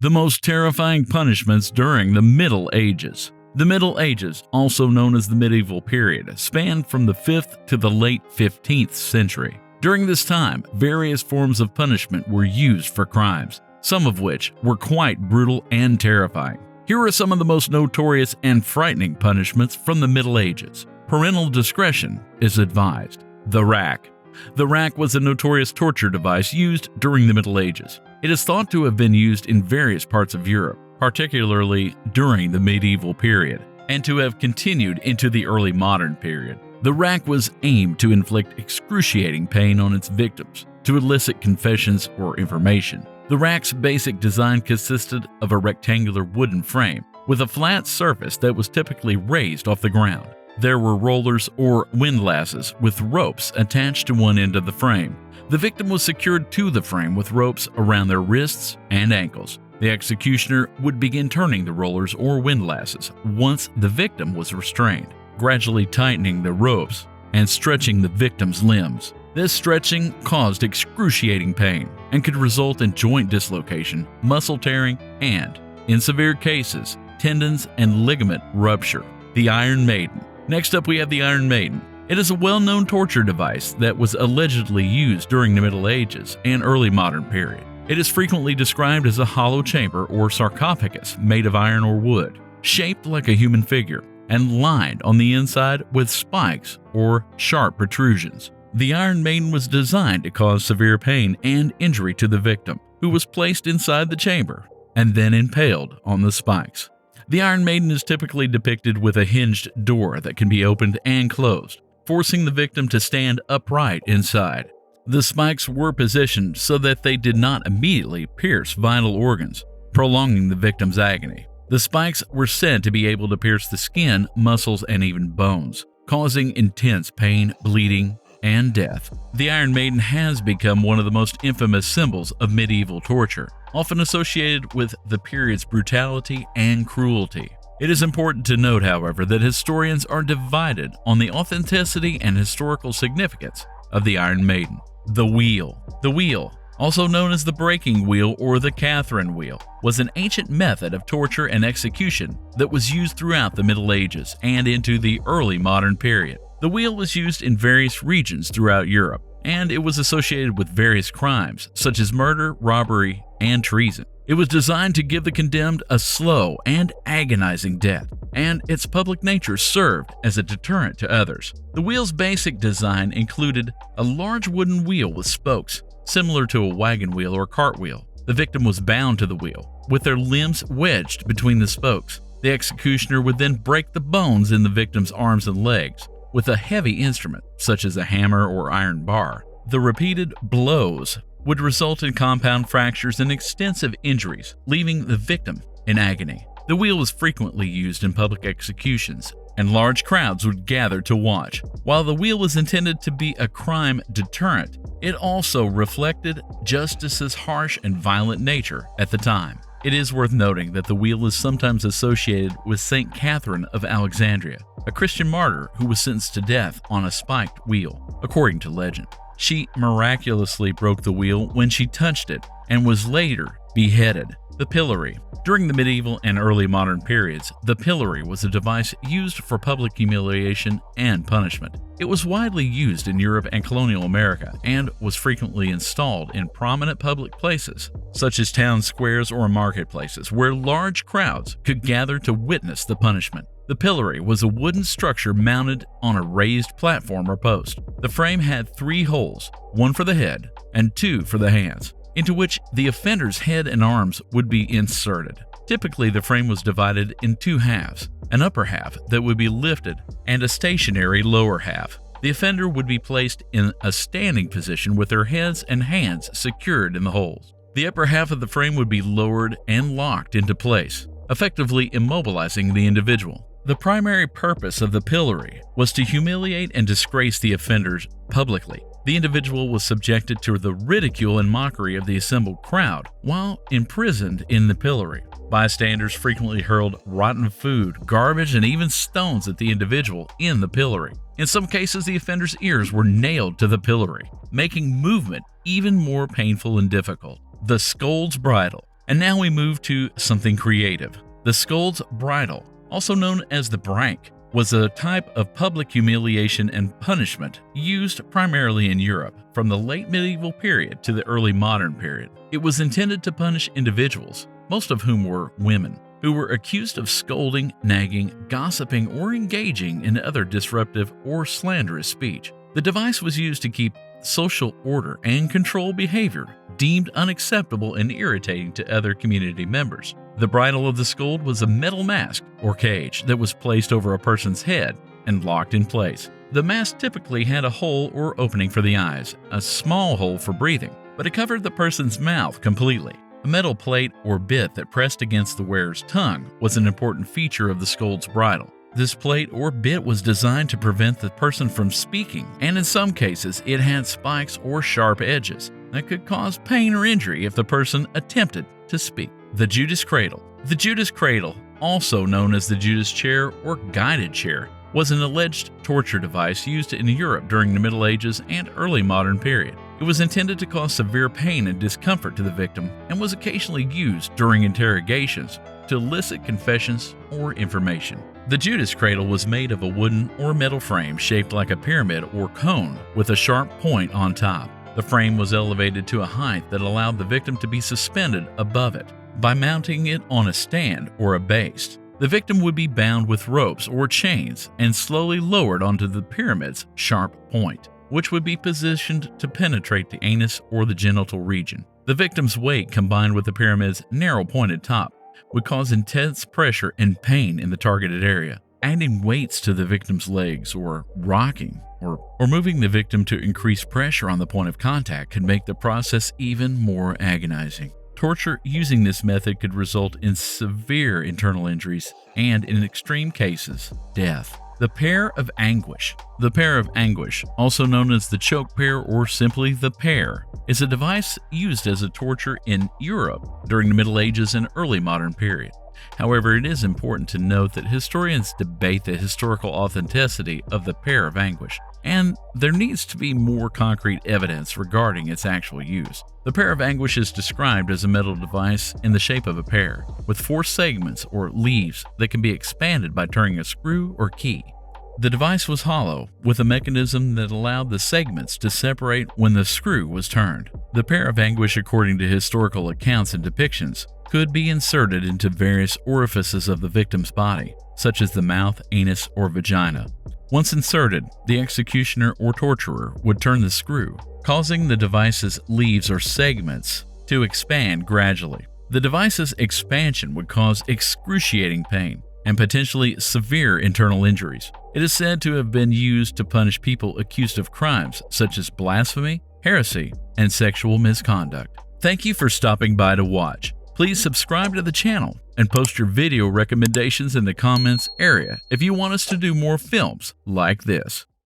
The most terrifying punishments during the Middle Ages. The Middle Ages, also known as the medieval period, spanned from the 5th to the late 15th century. During this time, various forms of punishment were used for crimes, some of which were quite brutal and terrifying. Here are some of the most notorious and frightening punishments from the Middle Ages. Parental discretion is advised. The rack. The rack was a notorious torture device used during the Middle Ages. It is thought to have been used in various parts of Europe, particularly during the medieval period, and to have continued into the early modern period. The rack was aimed to inflict excruciating pain on its victims, to elicit confessions or information. The rack's basic design consisted of a rectangular wooden frame with a flat surface that was typically raised off the ground. There were rollers or windlasses with ropes attached to one end of the frame. The victim was secured to the frame with ropes around their wrists and ankles. The executioner would begin turning the rollers or windlasses once the victim was restrained, gradually tightening the ropes and stretching the victim's limbs. This stretching caused excruciating pain and could result in joint dislocation, muscle tearing, and, in severe cases, tendons and ligament rupture. The Iron Maiden. Next up, we have the Iron Maiden. It is a well-known torture device that was allegedly used during the Middle Ages and early modern period. It is frequently described as a hollow chamber or sarcophagus made of iron or wood, shaped like a human figure, and lined on the inside with spikes or sharp protrusions. The Iron Maiden was designed to cause severe pain and injury to the victim, who was placed inside the chamber and then impaled on the spikes. The Iron Maiden is typically depicted with a hinged door that can be opened and closed, forcing the victim to stand upright inside. The spikes were positioned so that they did not immediately pierce vital organs, prolonging the victim's agony. The spikes were said to be able to pierce the skin, muscles, and even bones, causing intense pain, bleeding, and death. The Iron Maiden has become one of the most infamous symbols of medieval torture, often associated with the period's brutality and cruelty. It is important to note, however, that historians are divided on the authenticity and historical significance of the Iron Maiden. The wheel. The wheel, also known as the breaking wheel or the Catherine wheel, was an ancient method of torture and execution that was used throughout the Middle Ages and into the early modern period. The wheel was used in various regions throughout Europe, and it was associated with various crimes such as murder, robbery, and treason. It was designed to give the condemned a slow and agonizing death, and its public nature served as a deterrent to others. The wheel's basic design included a large wooden wheel with spokes, similar to a wagon wheel or cartwheel. The victim was bound to the wheel, with their limbs wedged between the spokes. The executioner would then break the bones in the victim's arms and legs with a heavy instrument, such as a hammer or iron bar. The repeated blows would result in compound fractures and extensive injuries, leaving the victim in agony. The wheel was frequently used in public executions, and large crowds would gather to watch. While the wheel was intended to be a crime deterrent, it also reflected justice's harsh and violent nature at the time. It is worth noting that the wheel is sometimes associated with Saint Catherine of Alexandria, a Christian martyr who was sentenced to death on a spiked wheel, according to legend. She miraculously broke the wheel when she touched it and was later beheaded. The pillory. During the medieval and early modern periods, the pillory was a device used for public humiliation and punishment. It was widely used in Europe and colonial America and was frequently installed in prominent public places, such as town squares or marketplaces, where large crowds could gather to witness the punishment. The pillory was a wooden structure mounted on a raised platform or post. The frame had 3 holes, one for the head and 2 for the hands, into which the offender's head and arms would be inserted. Typically, the frame was divided in 2 halves, an upper half that would be lifted and a stationary lower half. The offender would be placed in a standing position with their heads and hands secured in the holes. The upper half of the frame would be lowered and locked into place, effectively immobilizing the individual. The primary purpose of the pillory was to humiliate and disgrace the offenders publicly. The individual was subjected to the ridicule and mockery of the assembled crowd while imprisoned in the pillory. Bystanders frequently hurled rotten food, garbage, and even stones at the individual in the pillory. In some cases, the offender's ears were nailed to the pillory, making movement even more painful and difficult. The Skulls Bridle. And now we move to something creative. The Skulls Bridle, also known as the brank, was a type of public humiliation and punishment used primarily in Europe from the late medieval period to the early modern period. It was intended to punish individuals, most of whom were women, who were accused of scolding, nagging, gossiping, or engaging in other disruptive or slanderous speech. The device was used to keep social order and control behavior deemed unacceptable and irritating to other community members. The bridle of the skull was a metal mask or cage that was placed over a person's head and locked in place. The mask typically had a hole or opening for the eyes, a small hole for breathing, but it covered the person's mouth completely. A metal plate or bit that pressed against the wearer's tongue was an important feature of the Skulls Bridle. This plate or bit was designed to prevent the person from speaking, and in some cases it had spikes or sharp edges that could cause pain or injury if the person attempted to speak. The Judas Cradle. The Judas Cradle, also known as the Judas Chair or guided chair, was an alleged torture device used in Europe during the Middle Ages and early modern period. It was intended to cause severe pain and discomfort to the victim and was occasionally used during interrogations to elicit confessions or information. The Judas Cradle was made of a wooden or metal frame shaped like a pyramid or cone with a sharp point on top. The frame was elevated to a height that allowed the victim to be suspended above it by mounting it on a stand or a base. The victim would be bound with ropes or chains and slowly lowered onto the pyramid's sharp point, which would be positioned to penetrate the anus or the genital region. The victim's weight combined with the pyramid's narrow pointed top would cause intense pressure and pain in the targeted area. Adding weights to the victim's legs or rocking or moving the victim to increase pressure on the point of contact could make the process even more agonizing. Torture using this method could result in severe internal injuries and, in extreme cases, death. The Pair of Anguish. The Pair of Anguish, also known as the choke pair or simply the pair, is a device used as a torture in Europe during the Middle Ages and early modern period. However, it is important to note that historians debate the historical authenticity of the Pair of Anguish, and there needs to be more concrete evidence regarding its actual use. The Pair of Anguish is described as a metal device in the shape of a pear, with 4 segments or leaves that can be expanded by turning a screw or key. The device was hollow, with a mechanism that allowed the segments to separate when the screw was turned. The Pair of Anguish, according to historical accounts and depictions, could be inserted into various orifices of the victim's body, such as the mouth, anus, or vagina. Once inserted, the executioner or torturer would turn the screw, causing the device's leaves or segments to expand gradually. The device's expansion would cause excruciating pain and potentially severe internal injuries. It is said to have been used to punish people accused of crimes such as blasphemy, heresy, and sexual misconduct. Thank you for stopping by to watch. Please subscribe to the channel and post your video recommendations in the comments area if you want us to do more films like this.